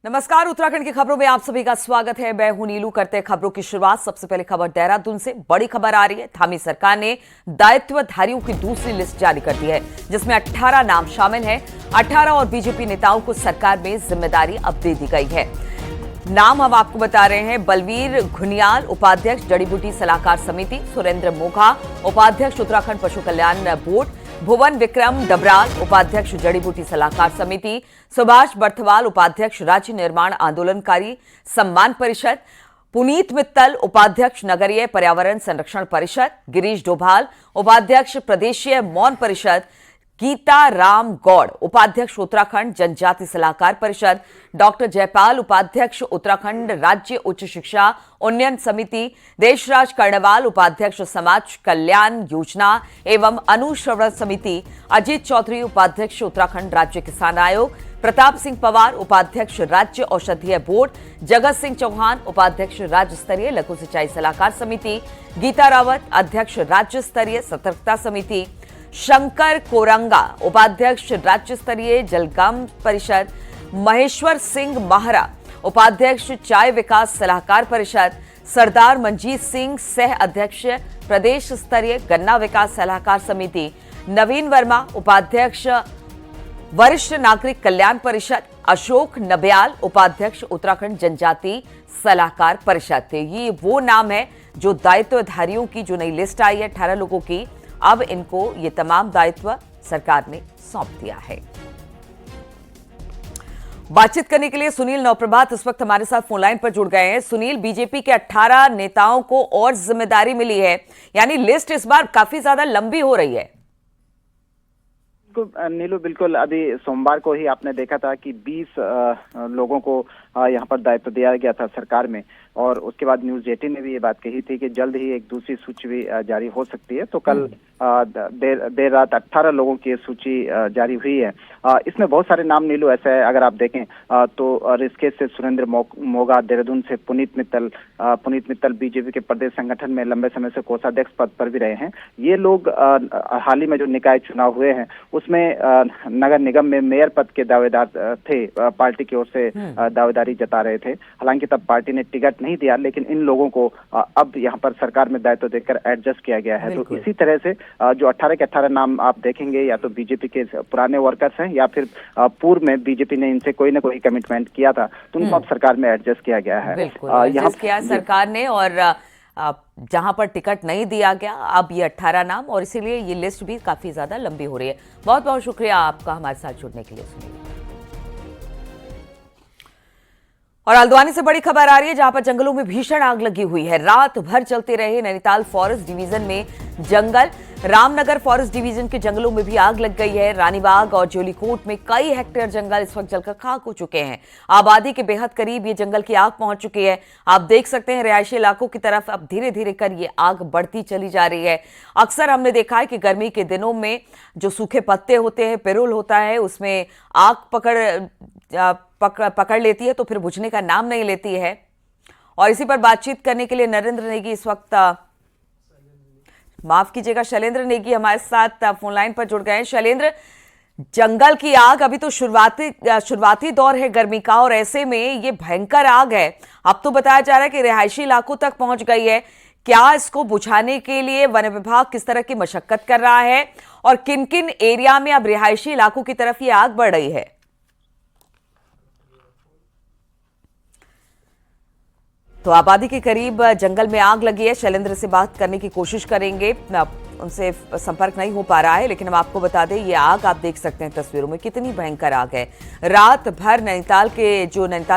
नमस्कार, उत्तराखंड की खबरों में आप सभी का स्वागत है। मैं हूं नीलू। करते हैं खबरों की शुरुआत। सबसे पहले खबर देहरादून से। बड़ी खबर आ रही है। धामी सरकार ने दायित्वधारियों की दूसरी लिस्ट जारी कर दी है, जिसमें 18 नाम शामिल हैं। 18 और बीजेपी नेताओं को सरकार में जिम्मेदारी अब दे दी गई है। नाम हम आपको बता रहे हैं। बलवीर घुनियाल, उपाध्यक्ष जड़ी बूटी सलाहकार समिति। सुरेंद्र मोघा, उपाध्यक्ष उत्तराखंड पशु कल्याण बोर्ड। भुवन विक्रम डबराल, उपाध्यक्ष जड़ी बूटी सलाहकार समिति। सुभाष बर्थवाल, उपाध्यक्ष राज्य निर्माण आंदोलनकारी सम्मान परिषद। पुनीत मित्तल, उपाध्यक्ष नगरीय पर्यावरण संरक्षण परिषद। गिरीश डोभाल, उपाध्यक्ष प्रदेशीय मौन परिषद। गीता राम गौड़, उपाध्यक्ष उत्तराखंड जनजाति सलाहकार परिषद। डॉक्टर जयपाल, उपाध्यक्ष उत्तराखंड राज्य उच्च शिक्षा उन्नयन समिति। देशराज कर्णवाल, उपाध्यक्ष समाज कल्याण योजना एवं अनुश्रवण समिति। अजीत चौधरी, उपाध्यक्ष उत्तराखंड राज्य किसान आयोग। प्रताप सिंह पवार, उपाध्यक्ष राज्य औषधीय बोर्ड। जगत सिंह चौहान, उपाध्यक्ष राज्य स्तरीय लघु सिंचाई सलाहकार समिति। गीता रावत, अध्यक्ष राज्य स्तरीय सतर्कता समिति। शंकर कोरंगा, उपाध्यक्ष राज्य स्तरीय जलगाम परिषद। महेश्वर सिंह माहरा, उपाध्यक्ष चाय विकास सलाहकार परिषद। सरदार मंजीत सिंह, सह अध्यक्ष प्रदेश स्तरीय गन्ना विकास सलाहकार समिति। नवीन वर्मा, उपाध्यक्ष वरिष्ठ नागरिक कल्याण परिषद। अशोक नब्याल, उपाध्यक्ष उत्तराखंड जनजाति सलाहकार परिषद थे। ये वो नाम है जो दायित्वधारियों की जो नई लिस्ट आई है 18 लोगों की। अब इनको ये तमाम दायित्व सरकार ने सौंप दिया है। बातचीत करने के लिए सुनील नवप्रभात इस वक्त हमारे साथ फोनलाइन पर जुड़ गए हैं। सुनील, बीजेपी के 18 नेताओं को और जिम्मेदारी मिली है, यानी लिस्ट इस बार काफी ज्यादा लंबी हो रही है। नीलू, बिल्कुल। अभी सोमवार को ही आपने देखा था कि 20 लोगों को यहाँ पर दायित्व दिया गया था सरकार में, और उसके बाद न्यूज़ 18 ने भी ये बात कही थी कि जल्द ही एक दूसरी सूची भी जारी हो सकती है। तो कल देर रात 18 लोगों की सूची जारी हुई है। इसमें बहुत सारे नाम नीलू ऐसे है, अगर आप देखें तो ऋषिकेश से सुरेंद्र मोघा, देहरादून से पुनीत मित्तल बीजेपी के प्रदेश संगठन में लंबे समय से कोषाध्यक्ष पद पर भी रहे हैं। ये लोग हाल ही में जो निकाय चुनाव हुए हैं उसमें नगर निगम में मेयर पद के दावेदार थे, पार्टी की ओर से दावेदारी जता रहे थे। हालांकि तब पार्टी ने टिकट नहीं दिया, लेकिन इन लोगों को अब यहाँ पर सरकार में दायित्व देकर एडजस्ट किया गया है। तो इसी तरह से जो 18 के 18 नाम आप देखेंगे, या तो बीजेपी के पुराने वर्कर्स हैं या फिर पूर्व में बीजेपी ने इनसे कोई ना कोई कमिटमेंट किया था, तो उनको अब सरकार में एडजस्ट किया गया है। यहाँ किया सरकार ने, और जहां पर टिकट नहीं दिया गया अब ये 18 नाम, और इसीलिए ये लिस्ट भी काफी ज्यादा लंबी हो रही है। बहुत बहुत शुक्रिया आपका हमारे साथ जुड़ने के लिए सुनील। और हल्द्वानी से बड़ी खबर आ रही है, जहां पर जंगलों में भीषण आग लगी हुई है। रात भर चलते रहे नैनीताल फॉरेस्ट डिवीजन में जंगल। रामनगर फॉरेस्ट डिवीजन के जंगलों में भी आग लग गई है। रानीबाग और जोलीकोट में कई हेक्टेयर जंगल इस वक्त जलकर खाक हो चुके हैं। आबादी के बेहद करीब ये जंगल की आग पहुंच चुकी है। आप देख सकते हैं रिहायशी इलाकों की तरफ अब धीरे धीरे कर ये आग बढ़ती चली जा रही है। अक्सर हमने देखा है कि गर्मी के दिनों में जो सूखे पत्ते होते हैं, पिरुल होता है, उसमें आग पकड़ लेती है तो फिर बुझने का नाम नहीं लेती है। और इसी पर बातचीत करने के लिए नरेंद्र नेगी इस वक्त, माफ कीजिएगा, शैलेंद्र नेगी हमारे साथ फोनलाइन पर जुड़ गए हैं। शैलेंद्र, जंगल की आग अभी तो शुरुआती दौर है गर्मी का, और ऐसे में ये भयंकर आग है। अब तो बताया जा रहा है कि रिहायशी इलाकों तक पहुंच गई है। क्या इसको बुझाने के लिए वन विभाग किस तरह की मशक्कत कर रहा है, और किन किन एरिया में अब रिहायशी इलाकों की तरफ ये आग बढ़ रही है? तो आबादी के करीब जंगल में आग लगी है। शैलेंद्र से बात करने की कोशिश करेंगे, उनसे संपर्क नहीं हो पा रहा है, लेकिन हम आपको बता दें ये आग आप देख सकते हैं तस्वीरों में, कितनी भयंकर आग है। रात भर नैनीताल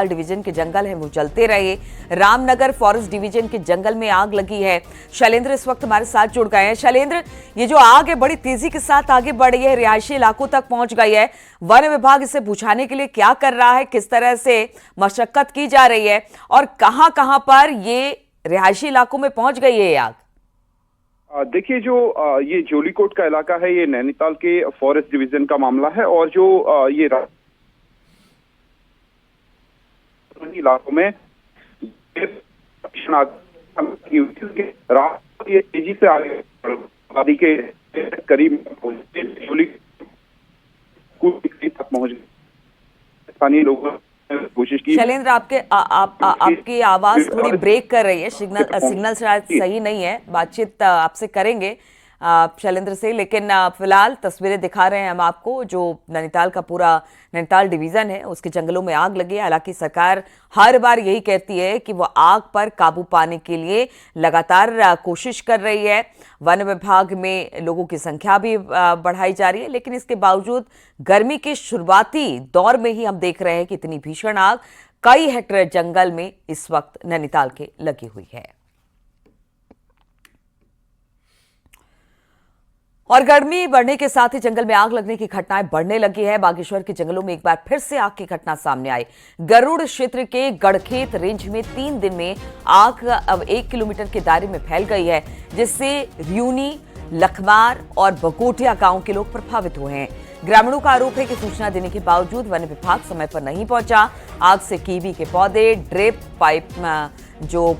डिवीजन के जंगल है वो जलते रहे। रामनगर फॉरेस्ट डिवीजन के जंगल में आग लगी है। शैलेंद्र इस वक्त हमारे साथ जुड़ गए हैं। शैलेंद्र, ये जो आग है बड़ी तेजी के साथ आगे बढ़ रही है, रिहायशी इलाकों तक पहुंच गई है। वन विभाग इसे बुझाने के लिए क्या कर रहा है, किस तरह से मशक्कत की जा रही है, और कहां कहां पर ये रिहायशी इलाकों में पहुंच गई है ये आग? देखिए, जो ये जोलीकोट का इलाका है, ये नैनीताल के फॉरेस्ट डिवीजन का मामला है, और जो ये इलाकों में रात ये तेजी से आगे आबादी के करीब तक पहुंच गए। स्थानीय लोगों ने कोशिश की। शैलेंद्र, आपकी आवाज थोड़ी ब्रेक कर रही है, सिग्नल शायद सही नहीं है। बातचीत आपसे करेंगे शैलेंद्र से, लेकिन फिलहाल तस्वीरें दिखा रहे हैं हम आपको। जो नैनीताल का पूरा नैनीताल डिवीजन है उसके जंगलों में आग लगी है। हालांकि सरकार हर बार यही कहती है कि वो आग पर काबू पाने के लिए लगातार कोशिश कर रही है। वन विभाग में लोगों की संख्या भी बढ़ाई जा रही है, लेकिन इसके बावजूद गर्मी के शुरुआती दौर में ही हम देख रहे हैं कि इतनी भीषण आग कई हेक्टेयर जंगल में इस वक्त नैनीताल के लगी हुई है। और गर्मी बढ़ने के साथ ही जंगल में आग लगने की घटनाएं बढ़ने लगी है। बागेश्वर के जंगलों में एक बार फिर से आग की घटना सामने आई। गरुड़ क्षेत्र के गढ़खेत रेंज में 3 दिन में आग अब 1 किलोमीटर के दायरे में फैल गई है, जिससे रियूनी, लखमार और बकोटिया गांव के लोग प्रभावित हुए हैं। ग्रामीणों का आरोप है कि सूचना देने के बावजूद वन विभाग समय पर नहीं पहुंचा। आग से कीवी के पौधे, ड्रिप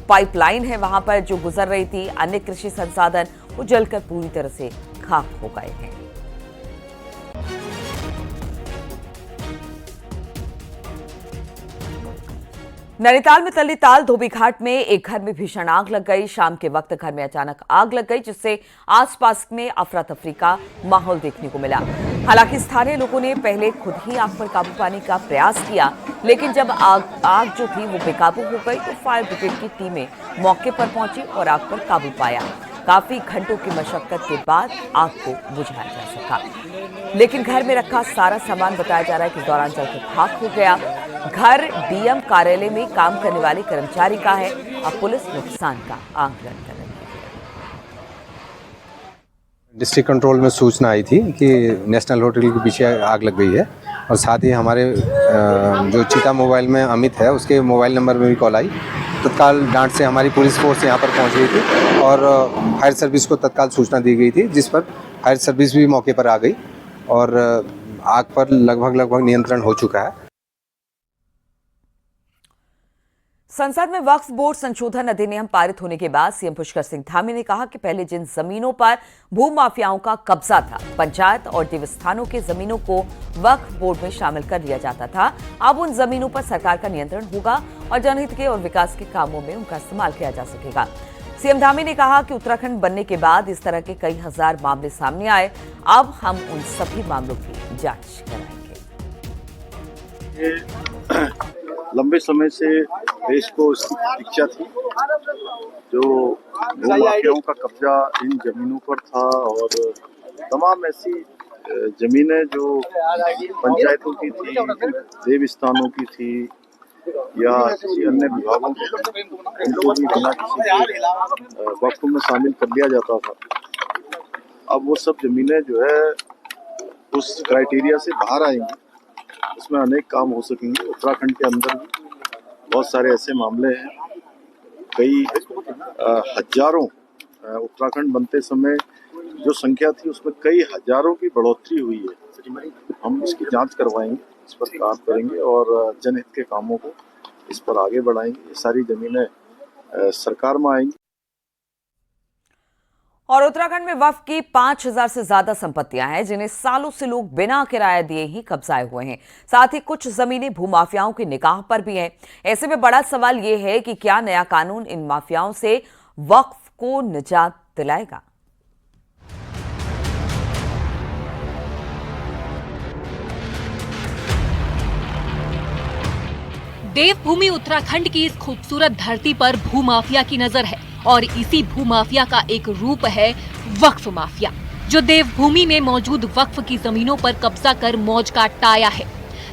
पाइपलाइन है वहां पर जो गुजर रही थी, अन्य कृषि संसाधन वो जलकर पूरी तरह से खाक हो गए हैं। नैनीताल में तल्लीताल धोबी घाट में एक घर में भीषण आग लग गई। शाम के वक्त घर में अचानक आग लग गई, जिससे आसपास में अफरा तफरी का माहौल देखने को मिला। हालांकि स्थानीय लोगों ने पहले खुद ही आग पर काबू पाने का प्रयास किया, लेकिन जब आग जो थी वो बेकाबू हो गई तो फायर ब्रिगेड की टीमें मौके पर पहुंची और आग पर काबू पाया। काफी घंटों की मशक्कत के बाद आग को बुझाया जा सका, लेकिन घर में रखा सारा सामान बताया जा रहा है कि इस दौरान जलकर खाक हो गया। घर डीएम कार्यालय में काम करने वाले कर्मचारी का है। अब पुलिस नुकसान का आकलन कर रही है। डिस्ट्रिक्ट कंट्रोल में सूचना आई थी कि नेशनल होटल के पीछे आग लग गई है, और साथ ही हमारे जो चीता मोबाइल में अमित है उसके मोबाइल नंबर में भी कॉल आई। तत्काल डांट से हमारी पुलिस फोर्स यहाँ पर पहुँच गई थी और फायर सर्विस को तत्काल सूचना दी गई थी, जिस पर फायर सर्विस भी मौके पर आ गई और आग पर लगभग नियंत्रण हो चुका है। संसद में वक्फ बोर्ड संशोधन अधिनियम पारित होने के बाद सीएम पुष्कर सिंह धामी ने कहा कि पहले जिन जमीनों पर भूमाफियाओं का कब्जा था, पंचायत और देवस्थानों के जमीनों को वक्फ बोर्ड में शामिल कर लिया जाता था, अब उन जमीनों पर सरकार का नियंत्रण होगा और जनहित के और विकास के कामों में उनका इस्तेमाल किया जा सकेगा। सीएम धामी ने कहा कि उत्तराखंड बनने के बाद इस तरह के कई हजार मामले सामने आए, अब हम उन सभी मामलों की जांच कराएंगे। लंबे समय से देश को इसकी प्रतीक्षा थी। जो भूमाफियाओं का कब्जा इन जमीनों पर था और तमाम ऐसी जमीनें जो पंचायतों की थी, देवस्थानों की थी या किसी अन्य विभागों की, इनको भी बिना किसी वक्त में शामिल कर लिया जाता था। अब वो सब जमीनें जो है उस क्राइटेरिया से बाहर आएंगी, इसमें अनेक काम हो सकेंगे। उत्तराखंड के अंदर भी बहुत सारे ऐसे मामले हैं, कई हजारों, उत्तराखंड बनते समय जो संख्या थी उसमें कई हजारों की बढ़ोतरी हुई है। हम इसकी जांच करवाएंगे, इस पर काम करेंगे और जनहित के कामों को इस पर आगे बढ़ाएंगे। ये सारी जमीनें सरकार में आएंगी। और उत्तराखंड में वक्फ की 5000 से ज्यादा संपत्तियां हैं, जिन्हें सालों से लोग बिना किराया दिए ही कब्जाए हुए हैं। साथ ही कुछ जमीनें भूमाफियाओं की निगाह पर भी हैं। ऐसे में बड़ा सवाल यह है कि क्या नया कानून इन माफियाओं से वक्फ को निजात दिलाएगा। देवभूमि उत्तराखंड की इस खूबसूरत धरती पर भूमाफिया की नजर है और इसी भूमाफिया का एक रूप है वक्फ माफिया, जो देवभूमि में मौजूद वक्फ की जमीनों पर कब्जा कर मौज काटता आया है।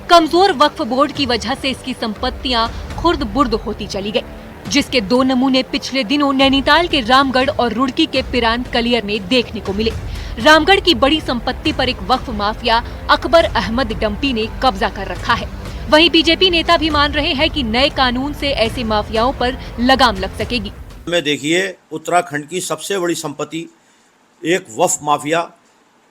कमजोर वक्फ बोर्ड की वजह से इसकी संपत्तियां खुर्द बुर्द होती चली गई, जिसके 2 नमूने पिछले दिनों नैनीताल के रामगढ़ और रुड़की के पिरांत कलियर में देखने को मिले। रामगढ़ की बड़ी संपत्ति पर एक वक्फ माफिया अकबर अहमद डंपी ने कब्जा कर रखा है। वहीं बीजेपी नेता भी मान रहे हैं कि नए कानून से ऐसे माफियाओं पर लगाम लग सकेगी। में देखिए, उत्तराखंड की सबसे बड़ी संपत्ति एक वक्फ माफिया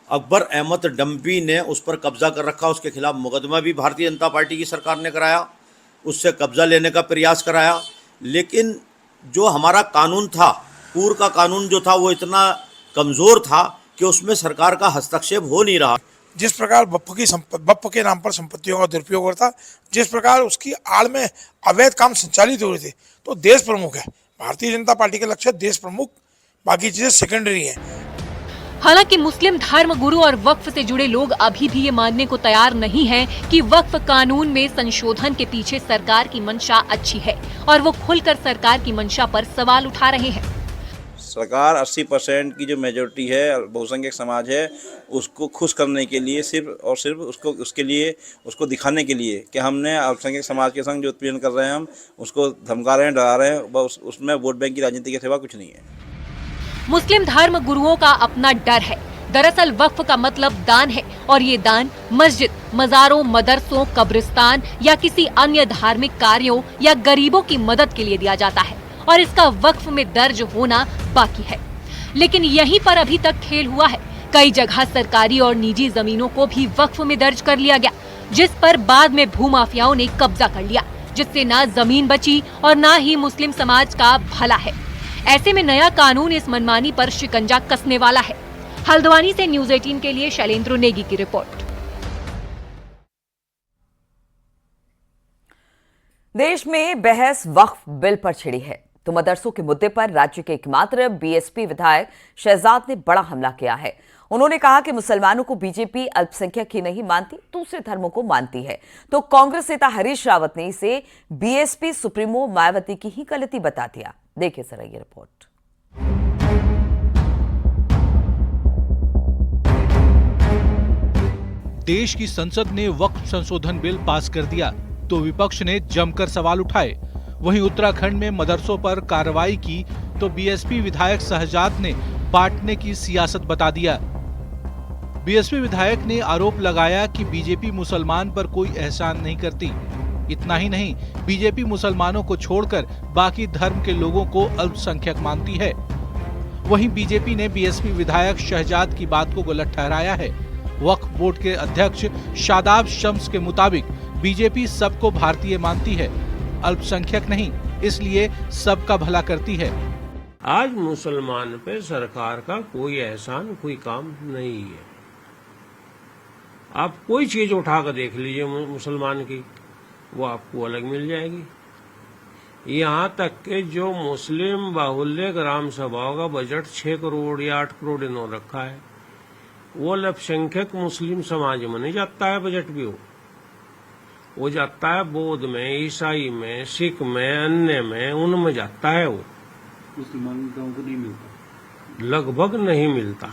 अकबर अहमद डंपी ने उस पर कब्जा कर रखा। उसके खिलाफ मुकदमा भी भारतीय जनता पार्टी की सरकार ने कराया, उससे कब्जा लेने का प्रयास कराया। लेकिन जो हमारा कानून था, पूर्व का कानून जो था वो इतना कमज़ोर था कि उसमें सरकार का हस्तक्षेप हो नहीं रहा। जिस प्रकार बप्प के नाम पर संपत्तियों का दुरुपयोग होता, जिस प्रकार उसकी आड़ में अवैध काम संचालित हो रहे थे, तो देश प्रमुख है भारतीय जनता पार्टी के लक्ष्य, देश प्रमुख, बाकी चीजें सेकेंडरी हैं। हालांकि मुस्लिम धर्म गुरु और वक्फ से जुड़े लोग अभी भी ये मानने को तैयार नहीं हैं कि वक्फ कानून में संशोधन के पीछे सरकार की मंशा अच्छी है और वो खुलकर सरकार की मंशा पर सवाल उठा रहे हैं। सरकार 80% की जो मेजोरिटी है बहुसंख्यक समाज है, उसको खुश करने के लिए सिर्फ और सिर्फ उसको दिखाने के लिए कि हमने अल्पसंख्यक समाज के संग जो उत्पीड़न कर रहे हैं, हम उसको धमका रहे हैं, डरा रहे हैं, बस उसमें वोट बैंक की राजनीति के सिवा कुछ नहीं है। मुस्लिम धर्म गुरुओं का अपना डर है। दरअसल वक्फ का मतलब दान है और ये दान मस्जिद, मजारों, मदरसों, कब्रिस्तान या किसी अन्य धार्मिक कार्यों या गरीबों की मदद के लिए दिया जाता है और इसका वक्फ में दर्ज होना बाकी है। लेकिन यहीं पर अभी तक खेल हुआ है। कई जगह सरकारी और निजी जमीनों को भी वक्फ में दर्ज कर लिया गया, जिस पर बाद में भूमाफियाओं ने कब्जा कर लिया, जिससे ना जमीन बची और ना ही मुस्लिम समाज का भला है। ऐसे में नया कानून इस मनमानी पर शिकंजा कसने वाला है। हल्द्वानी से न्यूज़ 18 के लिए शैलेंद्र नेगी की रिपोर्ट। देश में बहस वक्फ बिल पर छिड़ी है तो मदरसों के मुद्दे पर राज्य के एकमात्र बीएसपी विधायक शहजाद ने बड़ा हमला किया है। उन्होंने कहा कि मुसलमानों को बीजेपी अल्पसंख्यक ही नहीं मानती, दूसरे धर्मों को मानती है। तो कांग्रेस नेता हरीश रावत ने इसे बीएसपी सुप्रीमो मायावती की ही गलती बता दिया। देखिए जरा ये रिपोर्ट। देश की संसद ने वक्फ संशोधन बिल पास कर दिया तो विपक्ष ने जमकर सवाल उठाए। वहीं उत्तराखंड में मदरसों पर कार्रवाई की तो बीएसपी विधायक शहजाद ने बांटने की सियासत बता दिया। बीएसपी विधायक ने आरोप लगाया कि बीजेपी मुसलमान पर कोई एहसान नहीं करती। इतना ही नहीं, बीजेपी मुसलमानों को छोड़कर बाकी धर्म के लोगों को अल्पसंख्यक मानती है। वहीं बीजेपी ने बीएसपी विधायक शहजाद की बात को गलत ठहराया है। वक्फ बोर्ड के अध्यक्ष शादाब शम्स के मुताबिक बीजेपी सबको भारतीय मानती है, अल्पसंख्यक नहीं, इसलिए सबका भला करती है। आज मुसलमान पे सरकार का कोई एहसान, कोई काम नहीं है। आप कोई चीज उठा कर देख लीजिए मुसलमान की, वो आपको अलग मिल जाएगी। यहाँ तक कि जो मुस्लिम बाहुल्य ग्राम सभाओं का बजट 6 करोड़ या 8 करोड़ इन्होंने रखा है, वो अल्पसंख्यक मुस्लिम समाज में नहीं जाता है बजट भी। वो जाता है बौद्ध में, ईसाई में, सिख में, अन्य में, उनमें जाता है। वो मुसलमानों को नहीं मिलता, लगभग नहीं मिलता।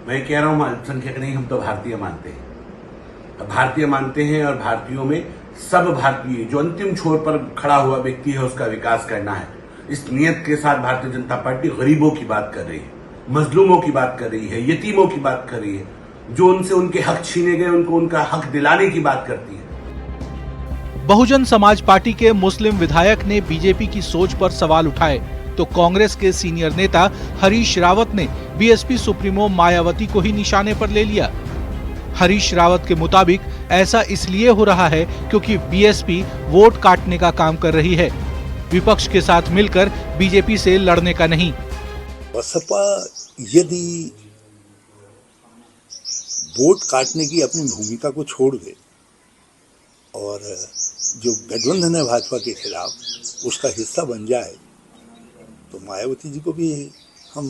मैं कह रहा हूँ अल्पसंख्यक नहीं, हम तो भारतीय मानते हैं। भारतीय मानते हैं और भारतीयों में सब भारतीय जो अंतिम छोर पर खड़ा हुआ व्यक्ति है उसका विकास करना है। इस नियत के साथ भारतीय जनता पार्टी गरीबों की बात कर रही है, मजलूमों की बात कर रही है, यतीमों की बात कर रही है, जो उनसे उनके हक छीने गए उनको उनका हक दिलाने की बात करती है। बहुजन समाज पार्टी के मुस्लिम विधायक ने बीजेपी की सोच पर सवाल उठाए तो कांग्रेस के सीनियर नेता हरीश रावत ने बीएसपी सुप्रीमो मायावती को ही निशाने पर ले लिया। हरीश रावत के मुताबिक ऐसा इसलिए हो रहा है क्योंकि बीएसपी वोट काटने का काम कर रही है, विपक्ष के साथ मिलकर बीजेपी से लड़ने का नहीं। बसपा यदि वोट काटने की अपनी भूमिका को छोड़ दे और जो गठबंधन है भाजपा के खिलाफ उसका हिस्सा बन जाए, तो मायावती जी को भी हम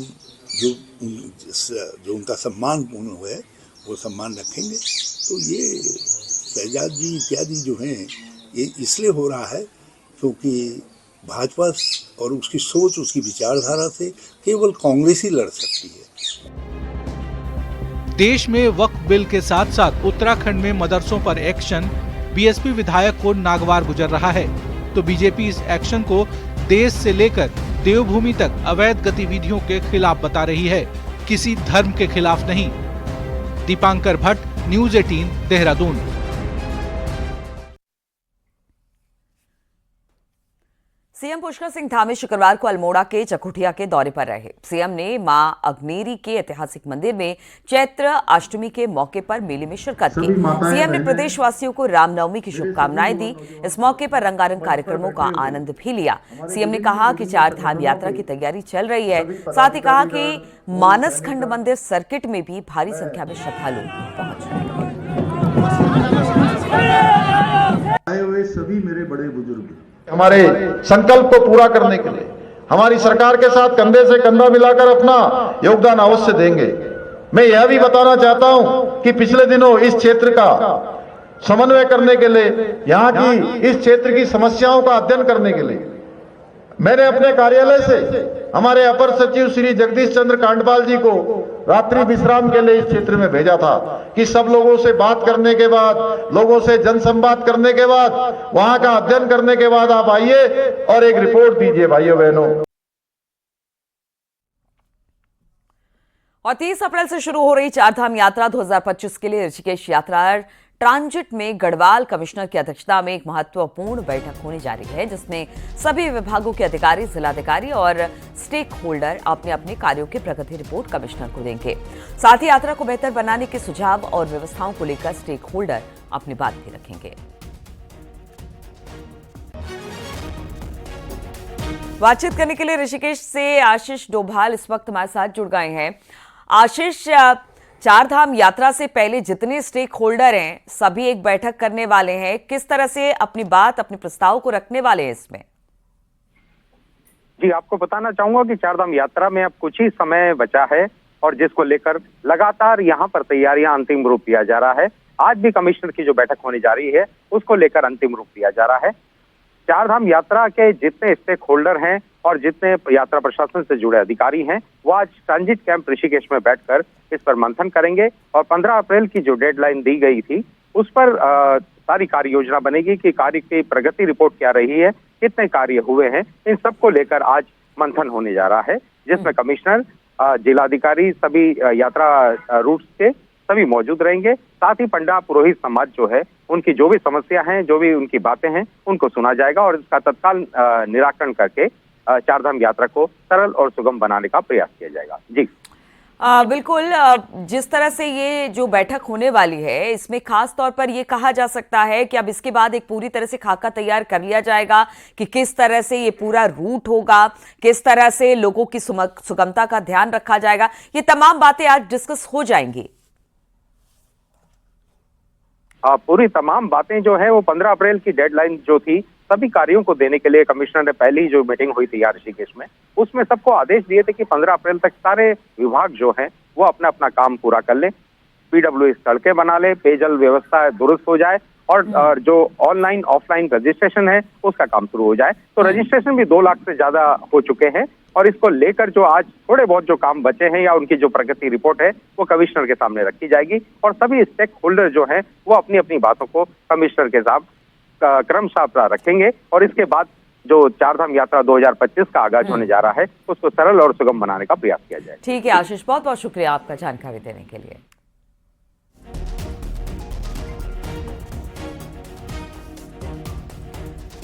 जो उनका सम्मान पूर्ण है वो सम्मान रखेंगे। तो ये शहजाद जी इत्यादि जो हैं ये इसलिए हो रहा है क्योंकि भाजपा और उसकी सोच, उसकी विचारधारा से केवल कांग्रेस ही लड़ सकती है। देश में वक्फ बिल के साथ साथ उत्तराखंड में मदरसों पर एक्शन बीएसपी विधायक को नागवार गुजर रहा है तो बीजेपी इस एक्शन को देश से लेकर देवभूमि तक अवैध गतिविधियों के खिलाफ बता रही है, किसी धर्म के खिलाफ नहीं। दीपांकर भट्ट, न्यूज़ 18, देहरादून। सीएम पुष्कर सिंह धामी शुक्रवार को अल्मोड़ा के चकुठिया के दौरे पर रहे। सीएम ने मां अग्नेरी के ऐतिहासिक मंदिर में चैत्र अष्टमी के मौके पर मेले में शिरकत की। सीएम ने प्रदेशवासियों को रामनवमी की शुभकामनाएं दी। इस मौके पर रंगारंग कार्यक्रमों का आनंद भी लिया। सीएम ने कहा कि चार धाम यात्रा की तैयारी चल रही है। साथ ही कहा कि मानस खंड मंदिर सर्किट में भी भारी संख्या में श्रद्धालु पहुंच रहे हैं। आए हुए सभी मेरे बड़े बुजुर्ग हमारे संकल्प को पूरा करने के लिए हमारी सरकार के साथ कंधे से कंधा मिलाकर अपना योगदान अवश्य देंगे। मैं यह भी बताना चाहता हूं कि पिछले दिनों इस क्षेत्र का समन्वय करने के लिए, यहां की इस क्षेत्र की समस्याओं का अध्ययन करने के लिए मैंने अपने कार्यालय से हमारे अपर सचिव श्री जगदीश चंद्र कांडपाल जी को रात्रि विश्राम के लिए इस क्षेत्र में भेजा था कि सब लोगों से बात करने के बाद, लोगों से जनसंवाद करने के बाद, वहां का अध्ययन करने के बाद आप आइए और एक रिपोर्ट दीजिए भाइयों बहनों। और 30 अप्रैल से शुरू हो रही चारधाम यात्रा 2025 के लिए ऋषिकेश यात्रा ट्रांजिट में गढ़वाल कमिश्नर की अध्यक्षता में एक महत्वपूर्ण बैठक होने जा रही है, जिसमें सभी विभागों के अधिकारी, जिलाधिकारी और स्टेक होल्डर अपने अपने कार्यों की प्रगति रिपोर्ट कमिश्नर को देंगे। साथ ही यात्रा को बेहतर बनाने के सुझाव और व्यवस्थाओं को लेकर स्टेक होल्डर अपनी बात भी रखेंगे। बातचीत करने के लिए ऋषिकेश से आशीष डोभाल इस वक्त हमारे साथ जुड़ गए हैं। आशीष, चारधाम यात्रा से पहले जितने स्टेक होल्डर हैं सभी एक बैठक करने वाले हैं, किस तरह से अपनी बात, अपने प्रस्ताव को रखने वाले हैं इसमें? जी, आपको बताना चाहूंगा कि चारधाम यात्रा में अब कुछ ही समय बचा है और जिसको लेकर लगातार यहाँ पर तैयारियां अंतिम रूप दिया जा रहा है। आज भी कमिश्नर की जो बैठक होने जा रही है उसको लेकर अंतिम रूप दिया जा रहा है। चारधाम यात्रा के जितने स्टेक होल्डर हैं और जितने यात्रा प्रशासन से जुड़े अधिकारी हैं वो आज ट्रांजिट कैंप ऋषिकेश में बैठकर इस पर मंथन करेंगे और 15 अप्रैल की जो डेडलाइन दी गई थी उस पर सारी कार्य योजना बनेगी कि कार्य की प्रगति रिपोर्ट क्या रही है, कितने कार्य हुए हैं, इन सबको लेकर आज मंथन होने जा रहा है, जिसमें कमिश्नर, जिलाधिकारी, सभी यात्रा रूट्स के सभी मौजूद रहेंगे। साथ ही पंडा पुरोहित समाज जो है उनकी जो भी समस्या हैं, जो भी उनकी बातें हैं, उनको सुना जाएगा और इसका तत्काल निराकरण करके चारधाम यात्रा को सरल और सुगम बनाने का प्रयास किया जाएगा। जी बिल्कुल, जिस तरह से ये जो बैठक होने वाली है इसमें खास तौर पर ये कहा जा सकता है कि अब इसके बाद एक पूरी तरह से खाका तैयार कर लिया जाएगा कि किस तरह से ये पूरा रूट होगा, किस तरह से लोगों की सुगमता का ध्यान रखा जाएगा। ये तमाम बातें आज डिस्कस हो जाएंगी। पूरी तमाम बातें जो है वो 15 अप्रैल की डेडलाइन जो थी सभी कार्यों को देने के लिए कमिश्नर ने पहली जो मीटिंग हुई थी ऋषिकेश में उसमें सबको आदेश दिए थे कि 15 अप्रैल तक सारे विभाग जो हैं वो अपना अपना काम पूरा कर ले, पीडब्ल्यूडी सड़कें बना ले, पेयजल व्यवस्था दुरुस्त हो जाए और जो ऑनलाइन ऑफलाइन रजिस्ट्रेशन है उसका काम शुरू हो जाए। तो रजिस्ट्रेशन भी 2 लाख से ज्यादा हो चुके हैं और इसको लेकर जो आज थोड़े बहुत जो काम बचे हैं या उनकी जो प्रगति रिपोर्ट है वो कमिश्नर के सामने रखी जाएगी और सभी स्टेक होल्डर जो हैं वो अपनी अपनी बातों को कमिश्नर के साथ क्रमशः रखेंगे और इसके बाद जो चारधाम यात्रा 2025 का आगाज होने जा रहा है उसको सरल और सुगम बनाने का प्रयास किया जाए। ठीक है आशीष, बहुत बहुत शुक्रिया आपका जानकारी देने के लिए।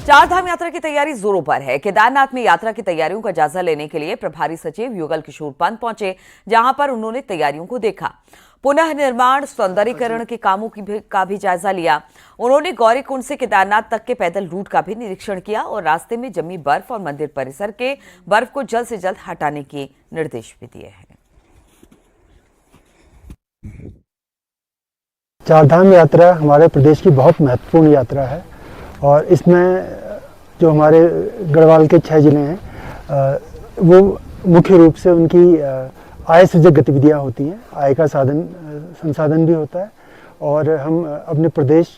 चारधाम यात्रा की तैयारी जोरों पर है। केदारनाथ में यात्रा की तैयारियों का जायजा लेने के लिए प्रभारी सचिव युगल किशोर पंत पहुंचे, जहां पर उन्होंने तैयारियों को देखा। पुनः निर्माण, सौंदर्यीकरण के कामों का भी जायजा लिया। उन्होंने गौरीकुंड से केदारनाथ तक के पैदल रूट का भी निरीक्षण किया और रास्ते में जमी बर्फ और मंदिर परिसर के बर्फ को जल्द से जल्द हटाने के निर्देश भी दिए हैं। चारधाम यात्रा हमारे प्रदेश की बहुत महत्वपूर्ण यात्रा है और इसमें जो हमारे गढ़वाल के 6 जिले हैं वो मुख्य रूप से उनकी आय सृजक गतिविधियाँ होती हैं, आय का संसाधन भी होता है और हम अपने प्रदेश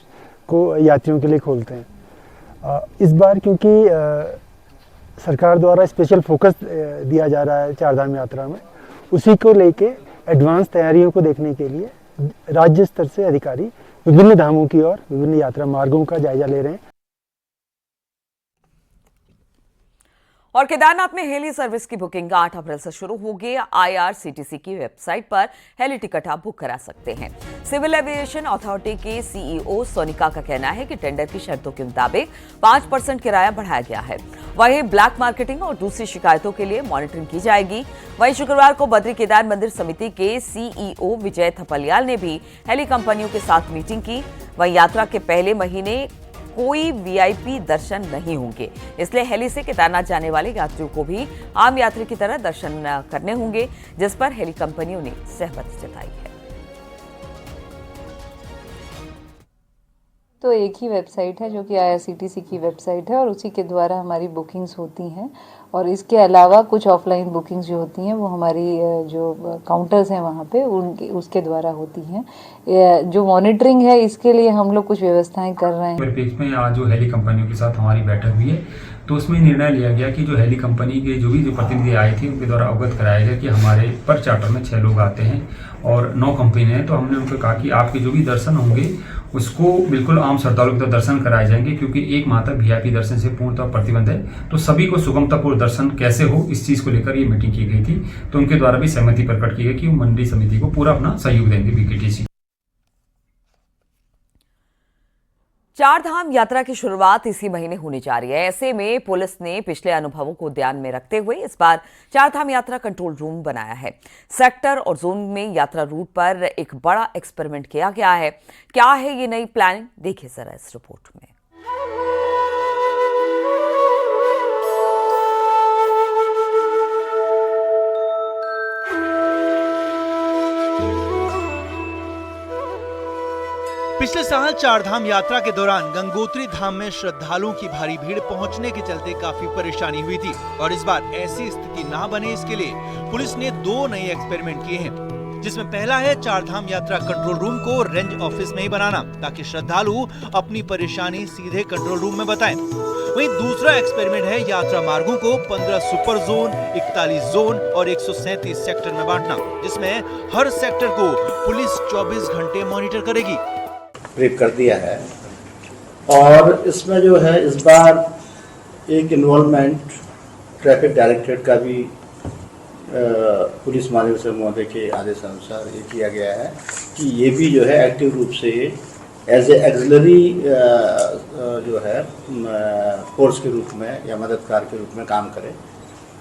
को यात्रियों के लिए खोलते हैं। इस बार क्योंकि सरकार द्वारा स्पेशल फोकस दिया जा रहा है चारधाम यात्रा में, उसी को लेके एडवांस तैयारियों को देखने के लिए राज्य स्तर से अधिकारी विभिन्न धामों की और विभिन्न यात्रा मार्गों का जायजा ले रहे हैं। और केदारनाथ में हेली सर्विस की बुकिंग 8 अप्रैल से शुरू होगी। IRCTC की वेबसाइट पर हेली टिकट आप बुक करा सकते हैं। सिविल एविएशन अथॉरिटी के CEO सोनिका का कहना है कि टेंडर की शर्तों के मुताबिक 5% किराया बढ़ाया गया है। वहीं ब्लैक मार्केटिंग और दूसरी शिकायतों के लिए मॉनिटरिंग की जाएगी। वहीं शुक्रवार को बद्री केदार मंदिर समिति के CEO विजय थपलियाल ने भी हेली कंपनियों के साथ मीटिंग की। वहीं यात्रा के पहले महीने कोई VIP दर्शन नहीं होंगे, इसलिए हेली से केदारनाथ जाने वाले यात्रियों को भी आम यात्री की तरह दर्शन करने होंगे, जिस पर हेली कंपनियों ने सहमति जताई है। तो एक ही वेबसाइट है जो कि IRCTC की वेबसाइट है और उसी के द्वारा हमारी बुकिंग्स होती हैं। और इसके अलावा कुछ ऑफलाइन बुकिंग्स जो होती हैं वो हमारी जो काउंटर्स हैं वहाँ पे उसके द्वारा होती हैं। जो मॉनिटरिंग है इसके लिए हम लोग कुछ व्यवस्थाएं कर रहे हैं। पेज में आज जो हेली कंपनियों के साथ हमारी बैठक हुई है तो उसमें निर्णय लिया गया कि जो हेली कंपनी के जो प्रतिनिधि आए थे उनके द्वारा अवगत कराया गया कि हमारे पर चार्टर में 6 लोग आते हैं और 9 कंपनी हैं। तो हमने उनको कहा कि आपके जो भी दर्शन होंगे उसको बिल्कुल आम श्रद्धालुओं की तरह दर्शन कराए जाएंगे, क्योंकि 1 माह तक VIP दर्शन से पूर्णतः प्रतिबंध है। तो सभी को सुगमतापूर्ण दर्शन कैसे हो इस चीज़ को लेकर ये मीटिंग की गई थी। तो उनके द्वारा भी सहमति प्रकट की गई कि वो मंडी समिति को पूरा अपना सहयोग देंगे BKTC। 4 धाम यात्रा की शुरुआत इसी महीने होने जा रही है। ऐसे में पुलिस ने पिछले अनुभवों को ध्यान में रखते हुए इस बार 4 धाम यात्रा कंट्रोल रूम बनाया है। सेक्टर और जोन में यात्रा रूट पर एक बड़ा एक्सपेरिमेंट किया गया है। क्या है ये नई प्लानिंग, देखिए जरा इस रिपोर्ट में। पिछले साल 4 धाम यात्रा के दौरान गंगोत्री धाम में श्रद्धालुओं की भारी भीड़ पहुंचने के चलते काफी परेशानी हुई थी और इस बार ऐसी स्थिति ना बने इसके लिए पुलिस ने 2 नए एक्सपेरिमेंट किए हैं, जिसमें पहला है 4 धाम यात्रा कंट्रोल रूम को रेंज ऑफिस में ही बनाना ताकि श्रद्धालु अपनी परेशानी सीधे कंट्रोल रूम में बताएं। वहीं दूसरा एक्सपेरिमेंट है यात्रा मार्गों को 15 सुपर जोन, 41 जोन और 137 सेक्टर में बांटना, जिसमें हर सेक्टर को पुलिस 24 घंटे मॉनिटर करेगी। ब्रीफ कर दिया है और इसमें जो है इस बार एक इन्वॉल्वमेंट ट्रैफिक डायरेक्टरेट का भी पुलिस महानिदेशक महोदय के आदेश अनुसार ये किया गया है कि ये भी जो है एक्टिव रूप से एज ए एक्सिलरी जो है फोर्स के रूप में या मददगार के रूप में काम करे।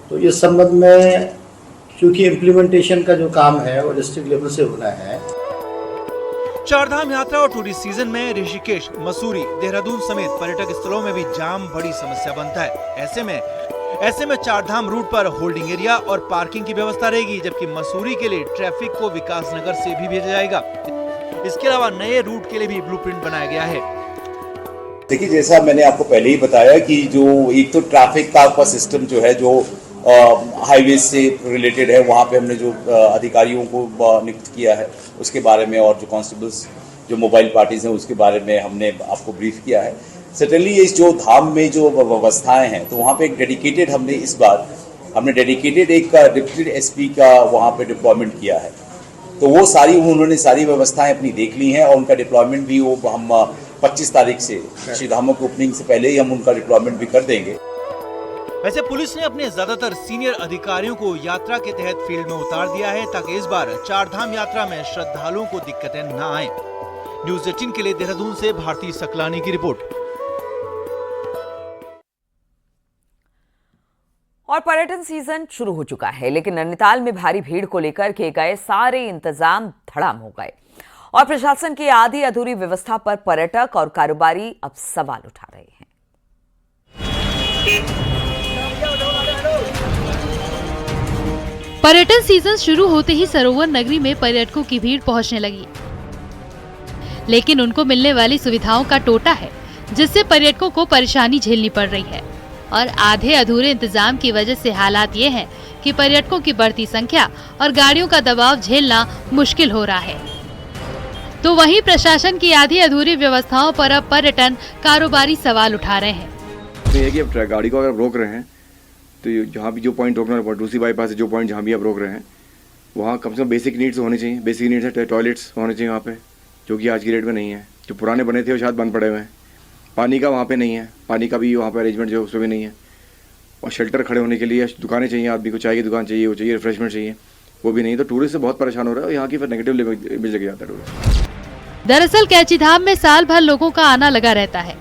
तो इस संबंध में चूँकि इम्प्लीमेंटेशन का जो काम है वो डिस्ट्रिक्ट लेवल से होना है। 4 धाम यात्रा और टूरिस्ट सीजन में ऋषिकेश, मसूरी, देहरादून समेत पर्यटक स्थलों में भी जाम बड़ी समस्या बनता है। ऐसे में 4 धाम रूट पर होल्डिंग एरिया और पार्किंग की व्यवस्था रहेगी, जबकि मसूरी के लिए ट्रैफिक को विकास नगर से भी भेजा जाएगा। इसके अलावा नए रूट के लिए भी ब्लूप्रिंट बनाया गया है। देखिए, जैसा मैंने आपको पहले ही बताया कि जो एक तो ट्रैफिक का आपका सिस्टम जो है जो हाईवे से रिलेटेड है, वहाँ पे हमने जो अधिकारियों को नियुक्त किया है उसके बारे में, और जो कांस्टेबल्स जो मोबाइल पार्टीज हैं उसके बारे में हमने आपको ब्रीफ किया है। सर्टेनली ये जो धाम में जो व्यवस्थाएं हैं तो वहाँ पे एक डेडिकेटेड हमने डेडिकेटेड एक डिप्टी SP का वहाँ पे डिप्लॉयमेंट किया है। तो वो उन्होंने सारी व्यवस्थाएं अपनी देख ली हैं और उनका डिप्लॉयमेंट भी वो हम 25 तारीख से श्री धामों की ओपनिंग से पहले ही हम उनका डिप्लॉयमेंट भी कर देंगे। वैसे पुलिस ने अपने ज्यादातर सीनियर अधिकारियों को यात्रा के तहत फील्ड में उतार दिया है ताकि इस बार 4 धाम यात्रा में श्रद्धालुओं को दिक्कतें न आए। न्यूज़ 18 के लिए देहरादून से भारती सकलानी की रिपोर्ट। और पर्यटन सीजन शुरू हो चुका है, लेकिन नैनीताल में भारी भीड़ को लेकर किए गए सारे इंतजाम धड़ाम हो गए और प्रशासन की आधी अधूरी व्यवस्था पर पर्यटक और कारोबारी अब सवाल उठा रहे हैं। पर्यटन सीजन शुरू होते ही सरोवर नगरी में पर्यटकों की भीड़ पहुंचने लगी, लेकिन उनको मिलने वाली सुविधाओं का टोटा है, जिससे पर्यटकों को परेशानी झेलनी पड़ रही है और आधे अधूरे इंतजाम की वजह से हालात ये हैं कि पर्यटकों की बढ़ती संख्या और गाड़ियों का दबाव झेलना मुश्किल हो रहा है। तो वहीं प्रशासन की आधी अधूरी व्यवस्थाओं पर अब पर्यटन कारोबारी सवाल उठा रहे हैं। तो गाड़ी को अगर रोक रहे हैं तो जहाँ भी जो पॉइंट रोकना है, दूसरी बाईपास से जो पॉइंट जहाँ भी आप रोक रहे हैं वहाँ कम से कम बेसिक नीड्स होने चाहिए। बेसिक नीड्स है टॉयलेट्स होने चाहिए वहाँ पे, जो कि आज की डेट में नहीं है। जो पुराने बने थे वो शायद बंद पड़े हुए हैं। पानी का वहाँ पे नहीं है, पानी का भी वहाँ पे अरेंजमेंट जो उसमें भी नहीं है। और शेल्टर खड़े होने के लिए दुकानें चाहिए, आदमी को चाय की दुकान चाहिए, वो चाहिए, रिफ्रेशमेंट चाहिए, वो भी नहीं। तो टूरिस्ट से बहुत परेशान हो रहा है और यहाँ की फिर नेगेटिव इमेज लग जाता है टूरिस्ट। दरअसल कैचीधाम में साल भर लोगों का आना लगा रहता है,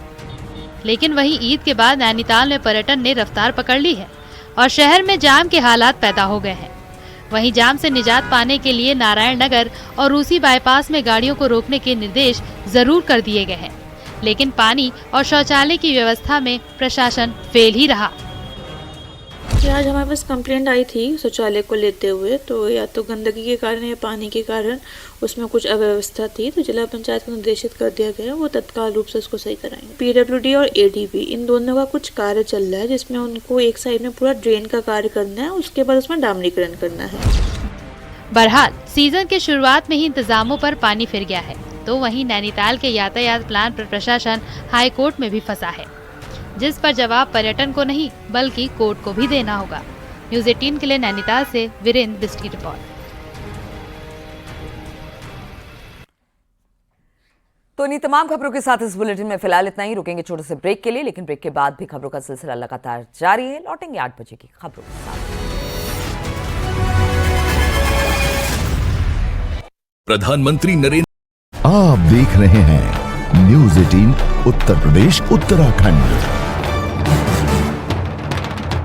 लेकिन वहीं ईद के बाद नैनीताल में पर्यटन ने रफ्तार पकड़ ली है और शहर में जाम के हालात पैदा हो गए हैं। वहीं जाम से निजात पाने के लिए नारायण नगर और रूसी बाईपास में गाड़ियों को रोकने के निर्देश जरूर कर दिए गए हैं, लेकिन पानी और शौचालय की व्यवस्था में प्रशासन फेल ही रहा। आज हमारे पास कंप्लेंट आई थी शौचालय को लेते हुए, तो या तो गंदगी के कारण या पानी के कारण उसमें कुछ अव्यवस्था थी, तो जिला पंचायत को निर्देशित कर दिया गया वो तत्काल रूप से उसको सही कराएंगे। पीडब्ल्यूडी और एडीबी इन दोनों का कुछ कार्य चल रहा है, जिसमें उनको एक साइड में पूरा ड्रेन का कार्य करना है, उसके बाद उसमें डामरीकरण करना है। बहरहाल सीजन के शुरुआत में ही इंतजामों पर पानी फिर गया है, तो वहीं नैनीताल के यातायात प्लान पर प्रशासन हाई कोर्ट में भी फंसा है, जिस पर जवाब पर्यटन को नहीं बल्कि कोर्ट को भी देना होगा। न्यूज़ 18 के लिए नैनीताल से वीरेंद्र बिस्ट की रिपोर्ट। तो इन्हीं तमाम खबरों के साथ इस बुलेटिन में फिलहाल इतना ही। रुकेंगे छोटे से ब्रेक के लिए, लेकिन ब्रेक के बाद भी खबरों का सिलसिला लगातार जारी है। लौटेंगे 8 बजे की खबरों के साथ। प्रधानमंत्री नरेंद्र, आप देख रहे हैं न्यूज़ 18 उत्तर प्रदेश उत्तराखंड।